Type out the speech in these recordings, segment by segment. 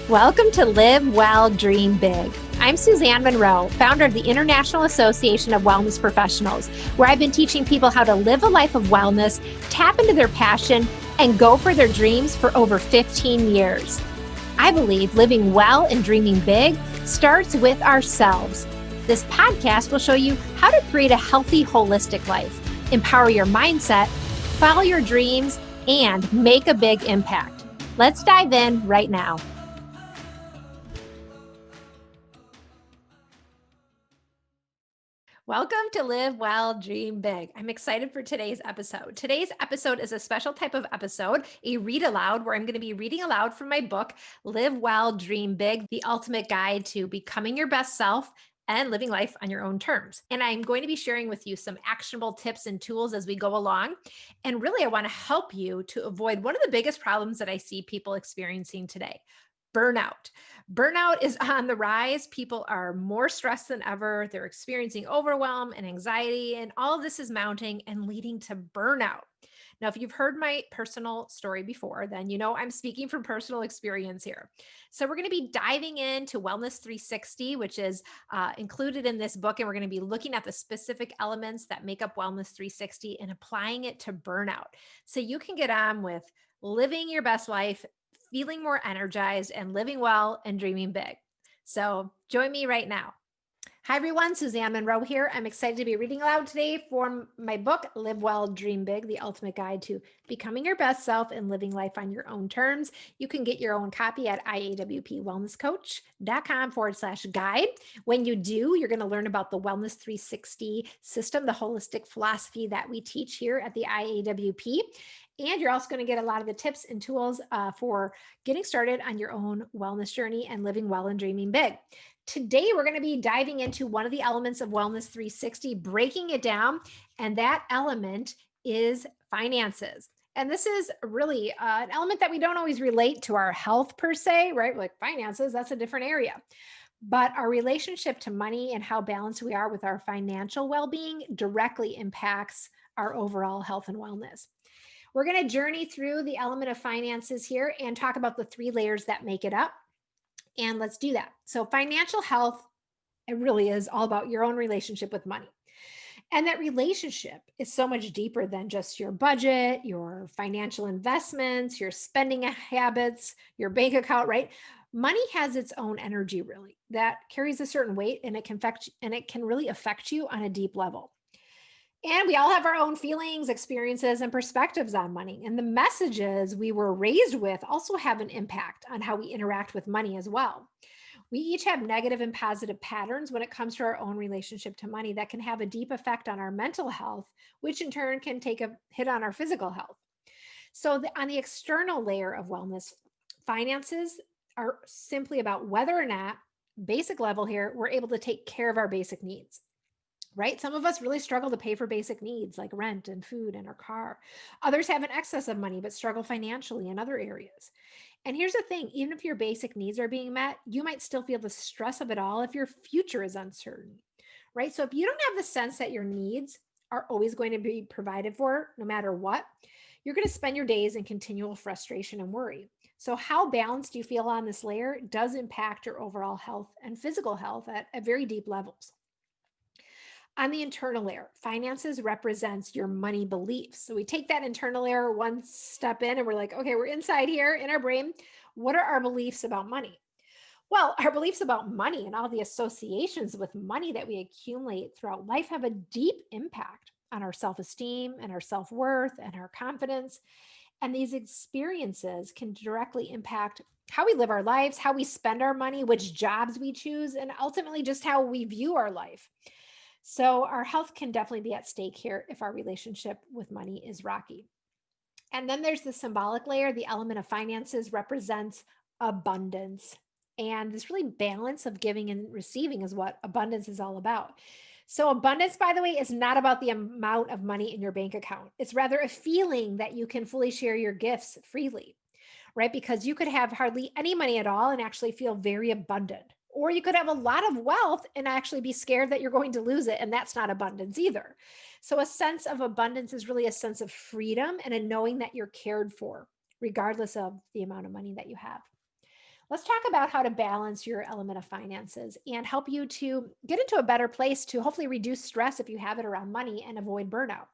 Welcome to Live Well, Dream Big. I'm Suzanne Monroe, founder of the International Association of Wellness Professionals, where I've been teaching people how to live a life of wellness, tap into their passion, and go for their dreams for over 15 years. I believe living well and dreaming big starts with ourselves. This podcast will show you how to create a healthy, holistic life, empower your mindset, follow your dreams, and make a big impact. Let's dive in right now. Welcome to Live Well, Dream Big. I'm excited for today's episode. Today's episode is a special type of episode, a read aloud, where I'm going to be reading aloud from my book, Live Well, Dream Big, the ultimate guide to becoming your best self and living life on your own terms. And I'm going to be sharing with you some actionable tips and tools as we go along. And really, I want to help you to avoid one of the biggest problems that I see people experiencing today: burnout. Burnout is on the rise. People are more stressed than ever. They're experiencing overwhelm and anxiety, and all of this is mounting and leading to burnout. Now, if you've heard my personal story before, then you know I'm speaking from personal experience here. So we're going to be diving into Wellness 360, which is included in this book, and we're going to be looking at the specific elements that make up Wellness 360 and applying it to burnout, so you can get on with living your best life, feeling more energized, and living well and dreaming big. So join me right now. Hi, everyone. Suzanne Monroe here. I'm excited to be reading aloud today from my book, Live Well, Dream Big, the ultimate guide to becoming your best self and living life on your own terms. You can get your own copy at iawpwellnesscoach.com/guide. When you do, you're going to learn about the Wellness 360 system, the holistic philosophy that we teach here at the IAWP. And you're also going to get a lot of the tips and tools for getting started on your own wellness journey and living well and dreaming big. Today, we're going to be diving into one of the elements of Wellness 360, breaking it down. And that element is finances. And this is really an element that we don't always relate to our health per se, right? Like finances, that's a different area. But our relationship to money and how balanced we are with our financial well-being directly impacts our overall health and wellness. We're going to journey through the element of finances here and talk about the three layers that make it up. And let's do that. So financial health, it really is all about your own relationship with money. And that relationship is so much deeper than just your budget, your financial investments, your spending habits, your bank account, right? Money has its own energy, really, that carries a certain weight, and it can really affect you on a deep level. And we all have our own feelings, experiences, and perspectives on money. And the messages we were raised with also have an impact on how we interact with money as well. We each have negative and positive patterns when it comes to our own relationship to money that can have a deep effect on our mental health, which in turn can take a hit on our physical health. So on the external layer of wellness, finances are simply about whether or not, basic level here, we're able to take care of our basic needs. Right? Some of us really struggle to pay for basic needs like rent and food and our car. Others have an excess of money but struggle financially in other areas. And here's the thing, even if your basic needs are being met, you might still feel the stress of it all if your future is uncertain. Right? So if you don't have the sense that your needs are always going to be provided for no matter what, you're going to spend your days in continual frustration and worry. So how balanced you feel on this layer does impact your overall health and physical health at very deep levels. On the internal layer, finances represents your money beliefs. So we take that internal layer one step in and we're like, okay, we're inside here in our brain. What are our beliefs about money? Well, our beliefs about money and all the associations with money that we accumulate throughout life have a deep impact on our self-esteem and our self-worth and our confidence. And these experiences can directly impact how we live our lives, how we spend our money, which jobs we choose, and ultimately just how we view our life. So our health can definitely be at stake here if our relationship with money is rocky. And then there's the symbolic layer. The element of finances represents abundance. And this really balance of giving and receiving is what abundance is all about. So abundance, by the way, is not about the amount of money in your bank account. It's rather a feeling that you can fully share your gifts freely, right? Because you could have hardly any money at all and actually feel very abundant. Or you could have a lot of wealth and actually be scared that you're going to lose it. And that's not abundance either. So a sense of abundance is really a sense of freedom and a knowing that you're cared for, regardless of the amount of money that you have. Let's talk about how to balance your element of finances and help you to get into a better place to hopefully reduce stress if you have it around money and avoid burnout.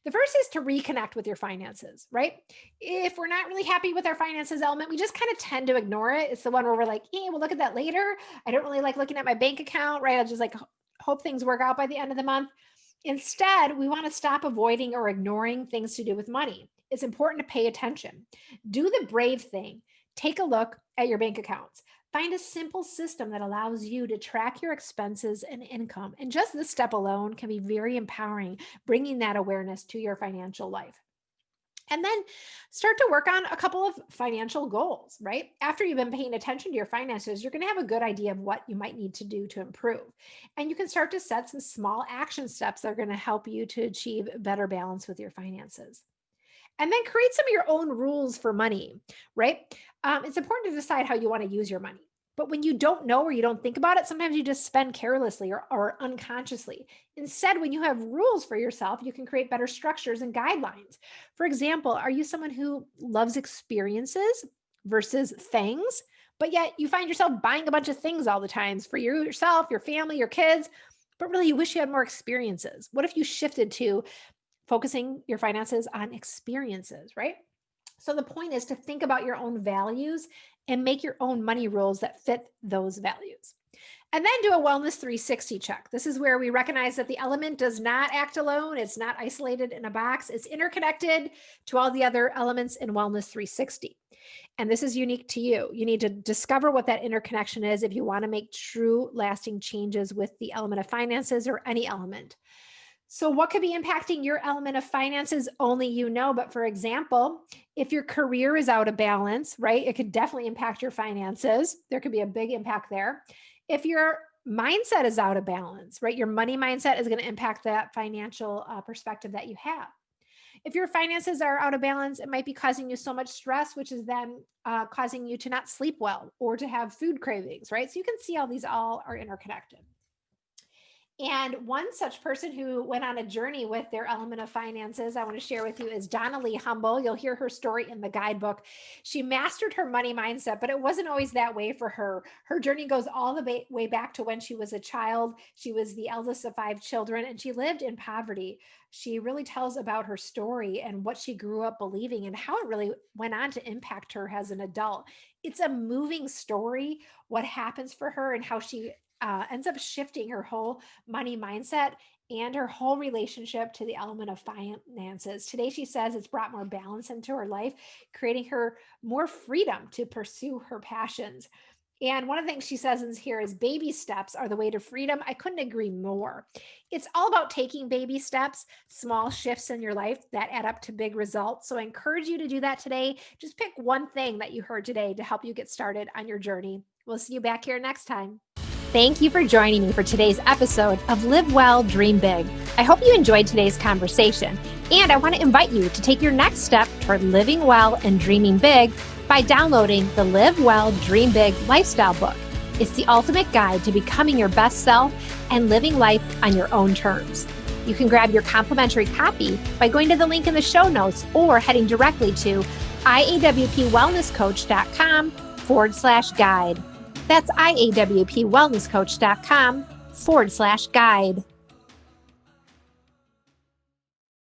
The first is to reconnect with your finances, right? If we're not really happy with our finances element, we just kind of tend to ignore it. It's the one where we're like, we'll look at that later. I don't really like looking at my bank account, right? I'll just like hope things work out by the end of the month. Instead, we want to stop avoiding or ignoring things to do with money. It's important to pay attention. Do the brave thing. Take a look at your bank accounts. Find a simple system that allows you to track your expenses and income. And just this step alone can be very empowering, bringing that awareness to your financial life. And then start to work on a couple of financial goals, right? After you've been paying attention to your finances, you're going to have a good idea of what you might need to do to improve. And you can start to set some small action steps that are going to help you to achieve better balance with your finances. And then create some of your own rules for money, right? It's important to decide how you want to use your money. But when you don't know or you don't think about it, sometimes you just spend carelessly or unconsciously. Instead, when you have rules for yourself, you can create better structures and guidelines. For example, are you someone who loves experiences versus things, but yet you find yourself buying a bunch of things all the time for yourself, your family, your kids, but really you wish you had more experiences? What if you shifted to focusing your finances on experiences, right? So the point is to think about your own values and make your own money rules that fit those values. And then do a wellness 360 check. This is where we recognize that the element does not act alone. It's not isolated in a box. It's interconnected to all the other elements in wellness 360. And this is unique to you. You need to discover what that interconnection is if you want to make true lasting changes with the element of finances or any element. So what could be impacting your element of finances? Only you know. But for example, if your career is out of balance, right, it could definitely impact your finances. There could be a big impact there. If your mindset is out of balance, right, your money mindset is going to impact that financial perspective that you have. If your finances are out of balance, it might be causing you so much stress, which is then causing you to not sleep well or to have food cravings, right? So you can see how these all are interconnected. And one such person who went on a journey with their element of finances, I want to share with you, is Donna Lee Humble. You'll hear her story in the guidebook. She mastered her money mindset, but it wasn't always that way for her. Her journey goes all the way back to when she was a child. She was the eldest of 5 children, and she lived in poverty. She really tells about her story and what she grew up believing and how it really went on to impact her as an adult. It's a moving story, what happens for her and how she ends up shifting her whole money mindset and her whole relationship to the element of finances. Today, she says it's brought more balance into her life, creating her more freedom to pursue her passions. And one of the things she says in here is baby steps are the way to freedom. I couldn't agree more. It's all about taking baby steps, small shifts in your life that add up to big results. So I encourage you to do that today. Just pick one thing that you heard today to help you get started on your journey. We'll see you back here next time. Thank you for joining me for today's episode of Live Well, Dream Big. I hope you enjoyed today's conversation, and I want to invite you to take your next step toward living well and dreaming big by downloading the Live Well, Dream Big lifestyle book. It's the ultimate guide to becoming your best self and living life on your own terms. You can grab your complimentary copy by going to the link in the show notes or heading directly to iawpwellnesscoach.com/guide. That's iawpwellnesscoach.com/guide.